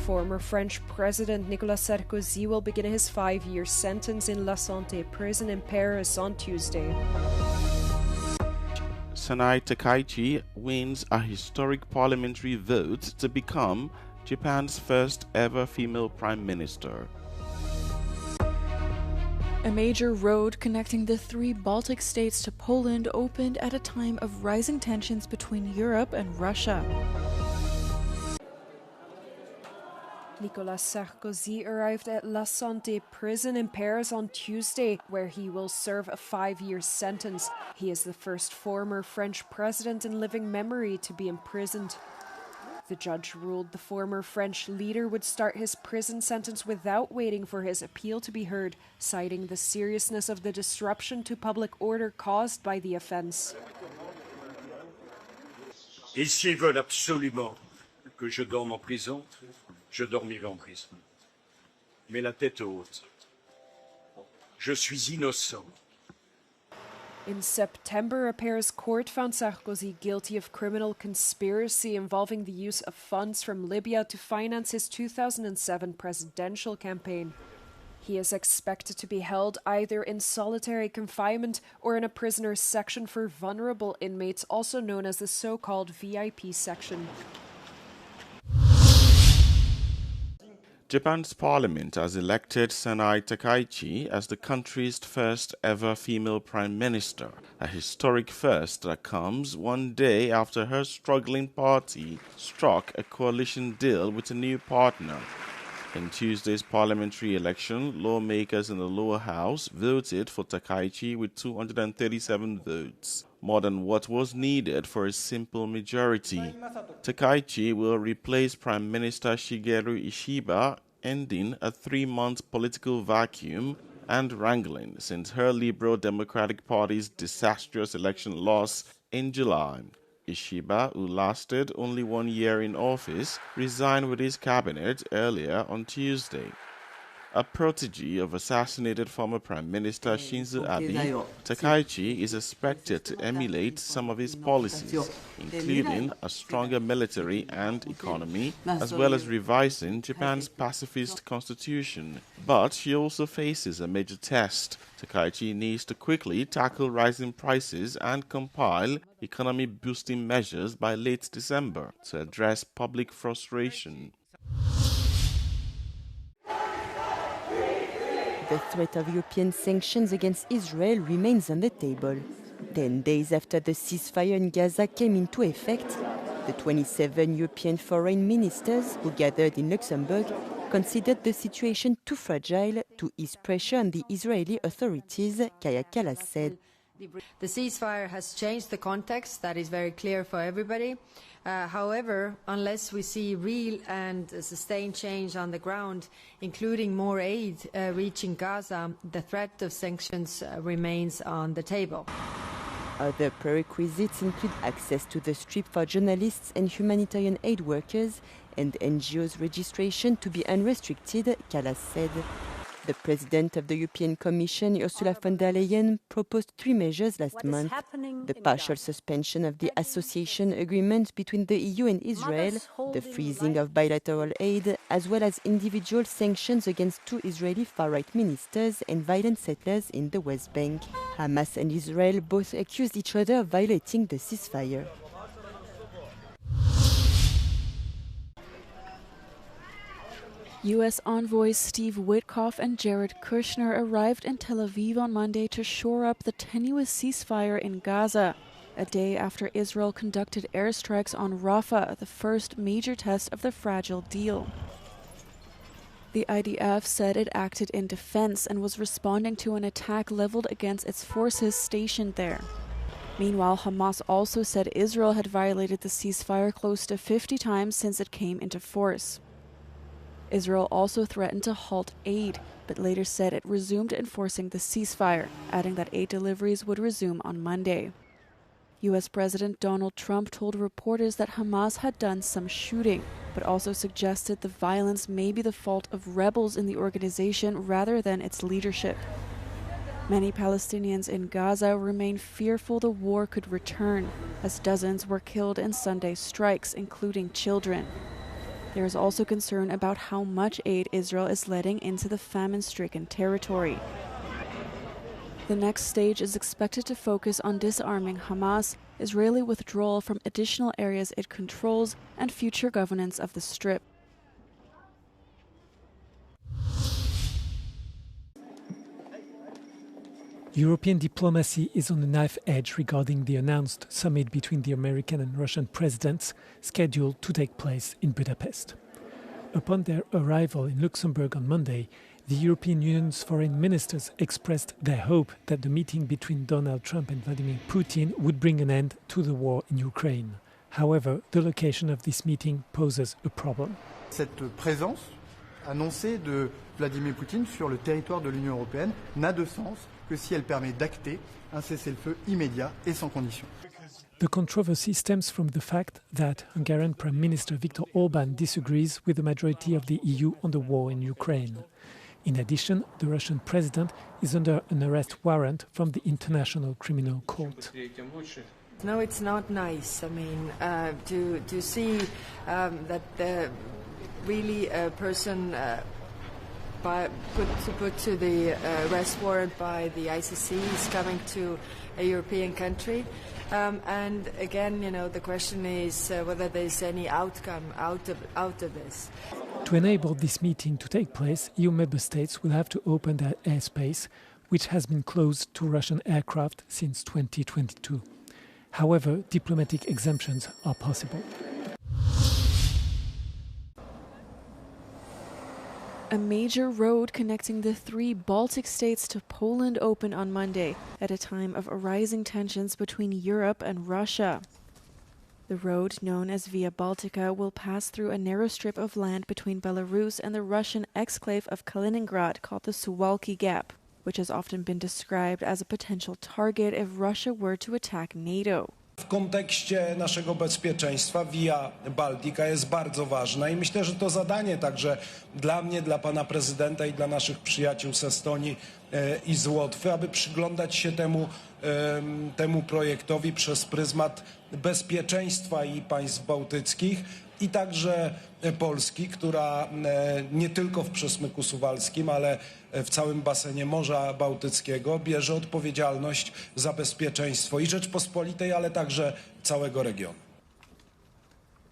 Former French President Nicolas Sarkozy will begin his 5-year sentence in La Santé prison in Paris on Tuesday. Sanai Takaichi wins a historic parliamentary vote to become Japan's first ever female prime minister. A major road connecting the 3 Baltic states to Poland opened at a time of rising tensions between Europe and Russia. Nicolas Sarkozy arrived at La Santé prison in Paris on Tuesday, where he will serve a 5-year sentence. He is the first former French president in living memory to be imprisoned. The judge ruled the former French leader would start his prison sentence without waiting for his appeal to be heard, citing the seriousness of the disruption to public order caused by the offense. Et s'ils veulent absolument que je dorme en prison, je dormirai en prison. Mais la tête haute. Je suis innocent. In September, a Paris court found Sarkozy guilty of criminal conspiracy involving the use of funds from Libya to finance his 2007 presidential campaign. He is expected to be held either in solitary confinement or in a prisoner's section for vulnerable inmates, also known as the so-called VIP section. Japan's parliament has elected Sanai Takaichi as the country's first ever female prime minister, a historic first that comes one day after her struggling party struck a coalition deal with a new partner. In Tuesday's parliamentary election, lawmakers in the lower house voted for Takaichi with 237 votes, more than what was needed for a simple majority. Takaichi will replace Prime Minister Shigeru Ishiba, ending a 3-month political vacuum and wrangling since her Liberal Democratic Party's disastrous election loss in July. Ishiba, who lasted only 1 year in office, resigned with his cabinet earlier on Tuesday. A protege of assassinated former Prime Minister Shinzo Abe, Takaichi is expected to emulate some of his policies, including a stronger military and economy, as well as revising Japan's pacifist constitution. But she also faces a major test. Takaichi needs to quickly tackle rising prices and compile economy-boosting measures by late December to address public frustration. The threat of European sanctions against Israel remains on the table. 10 days after the ceasefire in Gaza came into effect, the 27 European foreign ministers who gathered in Luxembourg considered the situation too fragile to ease pressure on the Israeli authorities, Kaya Kallas said. The ceasefire has changed the context, that is very clear for everybody. However, unless we see real and sustained change on the ground, including more aid reaching Gaza, the threat of sanctions remains on the table. Other prerequisites include access to the Strip for journalists and humanitarian aid workers and NGOs' registration to be unrestricted, Kallas said. The President of the European Commission, Ursula von der Leyen, proposed 3 measures last month. The partial suspension of the association agreement between the EU and Israel, the freezing of bilateral aid, as well as individual sanctions against 2 Israeli far-right ministers and violent settlers in the West Bank. Hamas and Israel both accused each other of violating the ceasefire. U.S. envoys Steve Witkoff and Jared Kushner arrived in Tel Aviv on Monday to shore up the tenuous ceasefire in Gaza, a day after Israel conducted airstrikes on Rafah, the first major test of the fragile deal. The IDF said it acted in defense and was responding to an attack leveled against its forces stationed there. Meanwhile, Hamas also said Israel had violated the ceasefire close to 50 times since it came into force. Israel also threatened to halt aid, but later said it resumed enforcing the ceasefire, adding that aid deliveries would resume on Monday. U.S. President Donald Trump told reporters that Hamas had done some shooting, but also suggested the violence may be the fault of rebels in the organization rather than its leadership. Many Palestinians in Gaza remain fearful the war could return, as dozens were killed in Sunday's strikes, including children. There is also concern about how much aid Israel is letting into the famine-stricken territory. The next stage is expected to focus on disarming Hamas, Israeli withdrawal from additional areas it controls, and future governance of the Strip. European diplomacy is on a knife edge regarding the announced summit between the American and Russian presidents scheduled to take place in Budapest. Upon their arrival in Luxembourg on Monday, the European Union's foreign ministers expressed their hope that the meeting between Donald Trump and Vladimir Putin would bring an end to the war in Ukraine. However, the location of this meeting poses a problem. Cette présence annoncée de Vladimir Poutine sur le territoire de l'Union européenne n'a de sens que si elle permet d'acter un cessez-le-feu immédiat et sans condition. The controversy stems from the fact that Hungarian Prime Minister Viktor Orbán disagrees with the majority of the EU on the war in Ukraine. In addition, the Russian president is under an arrest warrant from the International Criminal Court. No, it's not nice. I mean, to see that really a person put to the arrest warrant by the ICC is coming to a European country. And again, the question is whether there's any outcome out of this. To enable this meeting to take place, EU member states will have to open their airspace, which has been closed to Russian aircraft since 2022. However, diplomatic exemptions are possible. A major road connecting the 3 Baltic states to Poland opened on Monday, at a time of rising tensions between Europe and Russia. The road, known as Via Baltica, will pass through a narrow strip of land between Belarus and the Russian exclave of Kaliningrad called the Suwalki Gap, which has often been described as a potential target if Russia were to attack NATO. W kontekście naszego bezpieczeństwa Via Baltica jest bardzo ważna i myślę, że to zadanie także dla mnie, dla pana prezydenta i dla naszych przyjaciół z Estonii i z Łotwy, aby przyglądać się temu projektowi przez pryzmat bezpieczeństwa i państw bałtyckich i także Polski, która nie tylko w przesmyku suwalskim, ale w całym basenie Morza Bałtyckiego bierze odpowiedzialność za bezpieczeństwo i Rzeczpospolitej, ale także całego regionu.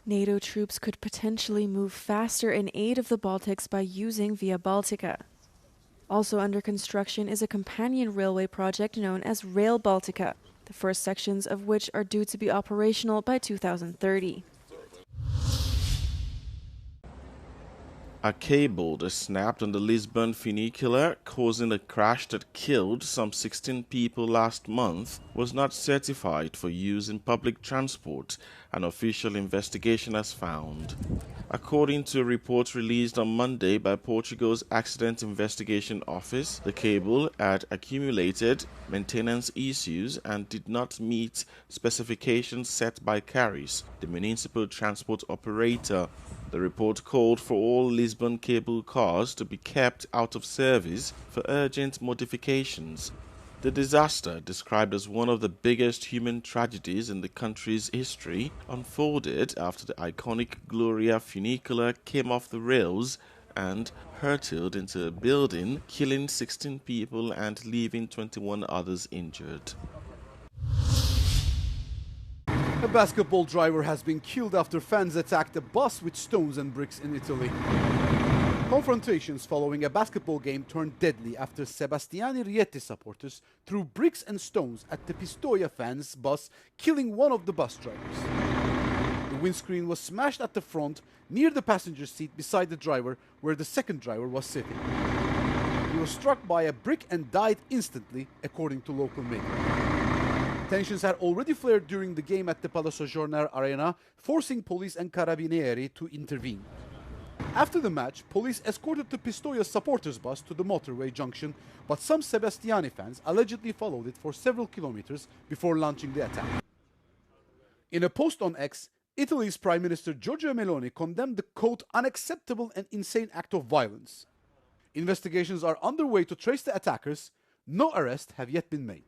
NATO troops could potentially move faster in aid of the Baltics by using Via Baltica. Also under construction is a companion railway project known as Rail Baltica, the first sections of which are due to be operational by 2030. A cable that snapped on the Lisbon funicular, causing a crash that killed some 16 people last month, was not certified for use in public transport, an official investigation has found. According to a report released on Monday by Portugal's Accident Investigation Office, the cable had accumulated maintenance issues and did not meet specifications set by CARIS, the municipal transport operator. The report called for all Lisbon cable cars to be kept out of service for urgent modifications. The disaster, described as one of the biggest human tragedies in the country's history, unfolded after the iconic Gloria funicular came off the rails and hurtled into a building, killing 16 people and leaving 21 others injured. A basketball driver has been killed after fans attacked a bus with stones and bricks in Italy. Confrontations following a basketball game turned deadly after Sebastiani Rieti supporters threw bricks and stones at the Pistoia fans' bus, killing one of the bus drivers. The windscreen was smashed at the front, near the passenger seat beside the driver, where the second driver was sitting. He was struck by a brick and died instantly, according to local media. Tensions had already flared during the game at the Palazzo Giornar Arena, forcing police and carabinieri to intervene. After the match, police escorted the Pistoia supporters bus to the motorway junction, but some Sebastiani fans allegedly followed it for several kilometers before launching the attack. In a post on X, Italy's Prime Minister Giorgia Meloni condemned the quote unacceptable and insane act of violence. Investigations are underway to trace the attackers. No arrests have yet been made.